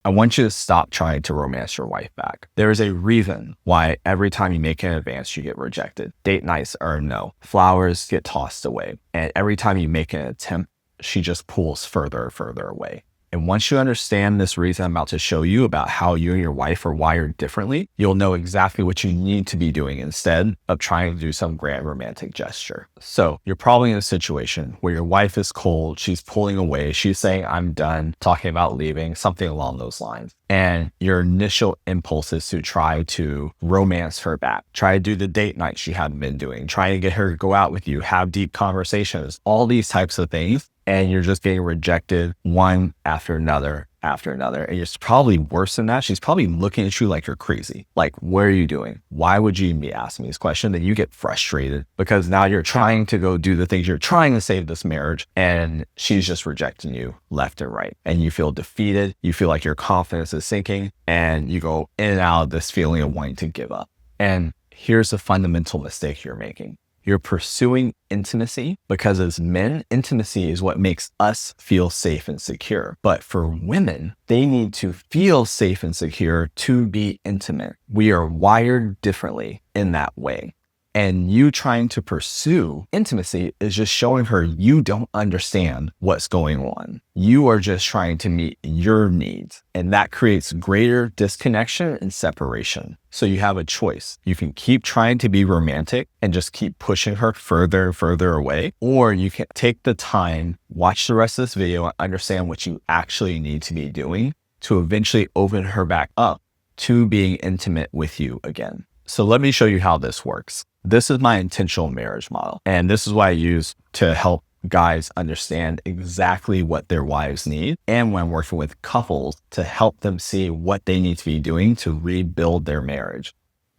I want you to stop trying to romance your wife back. There is a reason why every time you make an advance, you get rejected. Date nights are a no. Flowers get tossed away. And every time you make an attempt, she just pulls further and further away. And once you understand this reason I'm about to show you about how you and your wife are wired differently, you'll know exactly what you need to be doing instead of trying to do some grand romantic gesture. So you're probably in a situation where your wife is cold, she's pulling away, she's saying, I'm done, talking about leaving, something along those lines. And your initial impulse is to try to romance her back, try to do the date night she hadn't been doing, try to get her to go out with you, have deep conversations, all these types of things. And you're just getting rejected one after another after another. And it's probably worse than that. She's probably looking at you like you're crazy. Like, what are you doing? Why would you even be asking me this question? Then you get frustrated because now you're trying to go do the things you're trying to save this marriage. And she's just rejecting you left and right. And you feel defeated. You feel like your confidence is sinking. And you go in and out of this feeling of wanting to give up. And here's the fundamental mistake you're making. You're pursuing intimacy because as men, intimacy is what makes us feel safe and secure. But for women, they need to feel safe and secure to be intimate. We are wired differently in that way. And you trying to pursue intimacy is just showing her you don't understand what's going on. You are just trying to meet your needs. And that creates greater disconnection and separation. So you have a choice. You can keep trying to be romantic and just keep pushing her further and further away. Or you can take the time, watch the rest of this video, and understand what you actually need to be doing to eventually open her back up to being intimate with you again. So let me show you how this works. This is my intentional marriage model. And this is what I use to help guys understand exactly what their wives need. And when I'm working with couples to help them see what they need to be doing to rebuild their marriage.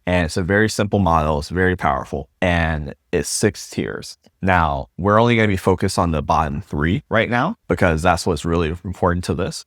And it's a very simple model. It's very powerful. And it's 6 tiers. Now, we're only going to be focused on the bottom 3 right now, because that's what's really important to this.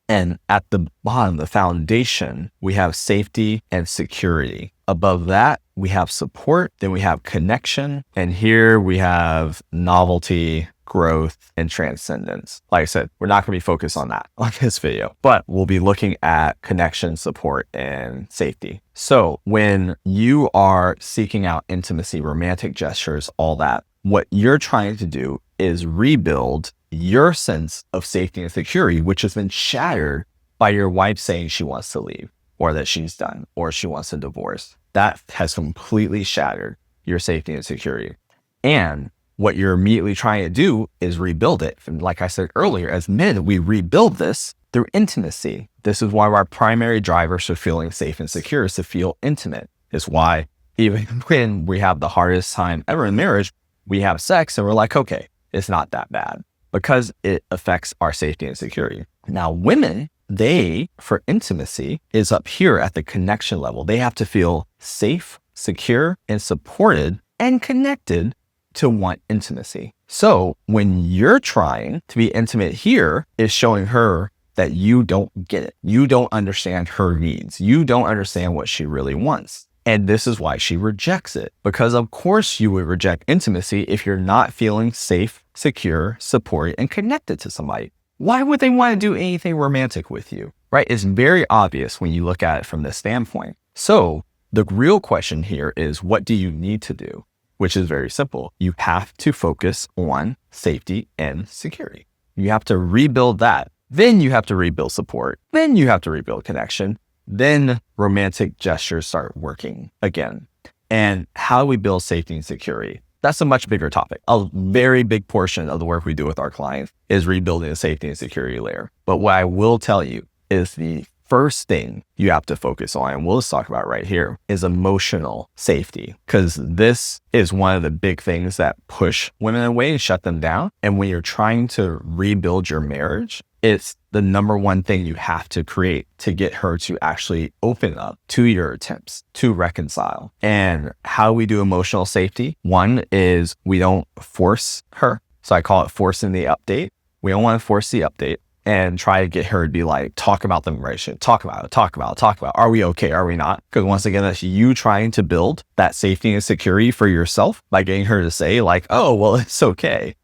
And at the bottom, the foundation, we have safety and security. Above that, we have support, then we have connection, and here we have novelty, growth, and transcendence. Like I said, we're not going to be focused on that on this video, but we'll be looking at connection, support, and safety. So when you are seeking out intimacy, romantic gestures, all that, what you're trying to do is rebuild your sense of safety and security, which has been shattered by your wife saying she wants to leave, or that she's done, or she wants a divorce. That has completely shattered your safety and security. And what you're immediately trying to do is rebuild it. And like I said earlier, as men, we rebuild this through intimacy. This is why our primary drivers for feeling safe and secure is to feel intimate. It's why even when we have the hardest time ever in marriage, we have sex and we're like, okay, it's not that bad, because it affects our safety and security. Now, women, they, for intimacy, is up here at the connection level. They have to feel safe, secure, and supported and connected to want intimacy. So when you're trying to be intimate here, is showing her that you don't get it. You don't understand her needs. You don't understand what she really wants. And this is why she rejects it. Because of course you would reject intimacy if you're not feeling safe, secure, supported, and connected to somebody. Why would they want to do anything romantic with you, right? It's very obvious when you look at it from this standpoint. So the real question here is, what do you need to do? Which is very simple. You have to focus on safety and security. You have to rebuild that. Then you have to rebuild support. Then you have to rebuild connection. Then romantic gestures start working again. And how do we build safety and security? That's a much bigger topic. A very big portion of the work we do with our clients is rebuilding the safety and security layer. But what I will tell you is the first thing you have to focus on, and we'll just talk about right here, is emotional safety. Because this is one of the big things that push women away and shut them down. And when you're trying to rebuild your marriage, it's the number one thing you have to create to get her to actually open up to your attempts to reconcile. And how we do emotional safety, one is we don't force her. So I call it forcing the update. We don't want to force the update and try to get her to be like, talk about the relationship, talk about it. Are we okay? Are we not? Because once again, that's you trying to build that safety and security for yourself by getting her to say like, oh, well, it's okay.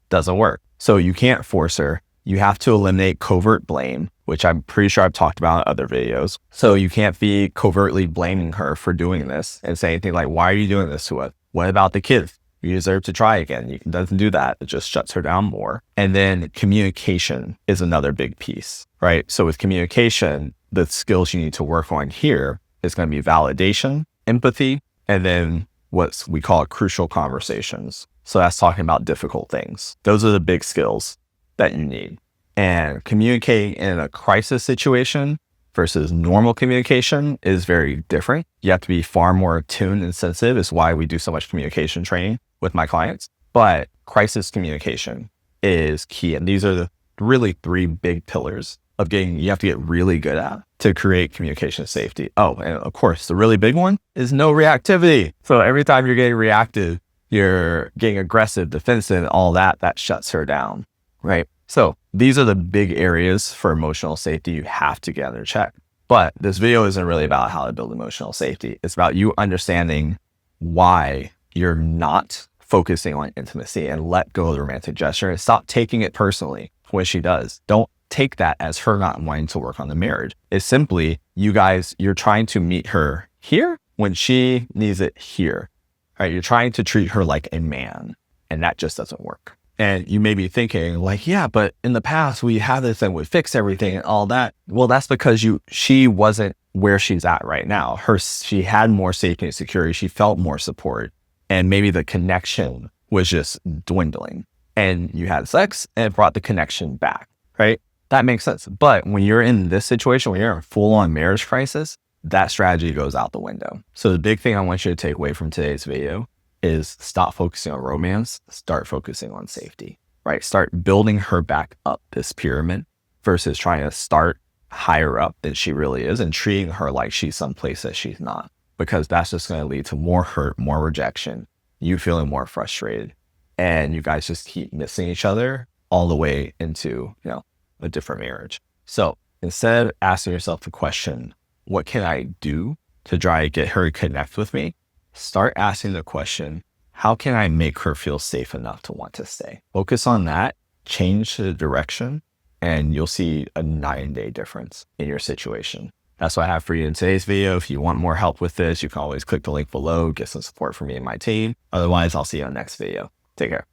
Doesn't work. So you can't force her. You have to eliminate covert blame, which I'm pretty sure I've talked about in other videos. So you can't be covertly blaming her for doing this and say anything like, why are you doing this to us? What about the kids? You deserve to try again. You doesn't do that. It just shuts her down more. And then communication is another big piece, right? So with communication, the skills you need to work on here is going to be validation, empathy, and then what we call crucial conversations. So that's talking about difficult things. Those are the big skills that you need. And communicating in a crisis situation versus normal communication is very different. You have to be far more attuned and sensitive. Is why we do so much communication training with my clients. But crisis communication is key. And these are the really three big pillars of you have to get really good at to create communication safety. Oh, and of course, the really big one is no reactivity. So every time you're getting reactive, you're getting aggressive, defensive, all that shuts her down, right? So these are the big areas for emotional safety you have to get under check. But this video isn't really about how to build emotional safety. It's about you understanding why you're not focusing on intimacy and let go of the romantic gesture and stop taking it personally when she does. Don't take that as her not wanting to work on the marriage. It's simply you're trying to meet her here when she needs it here, right? You're trying to treat her like a man, and that just doesn't work. And you may be thinking like, yeah, but in the past we had this and we fix everything and all that. Well, that's because she wasn't where she's at right now. She had more safety and security. She felt more support, and maybe the connection was just dwindling, and you had sex and it brought the connection back, right? That makes sense. But when you're in this situation, when you're in a full-on marriage crisis, that strategy goes out the window. So the big thing I want you to take away from today's video is stop focusing on romance, start focusing on safety, right? Start building her back up this pyramid versus trying to start higher up than she really is and treating her like she's someplace that she's not, because that's just going to lead to more hurt, more rejection, you feeling more frustrated, and you guys just keep missing each other all the way into, a different marriage. So instead of asking yourself the question, what can I do to try to get her to connect with me? Start asking the question, how can I make her feel safe enough to want to stay? Focus on that, change the direction, and you'll see a 9-day difference in your situation. That's what I have for you in today's video. If you want more help with this, you can always click the link below, get some support from me and my team. Otherwise, I'll see you on the next video. Take care.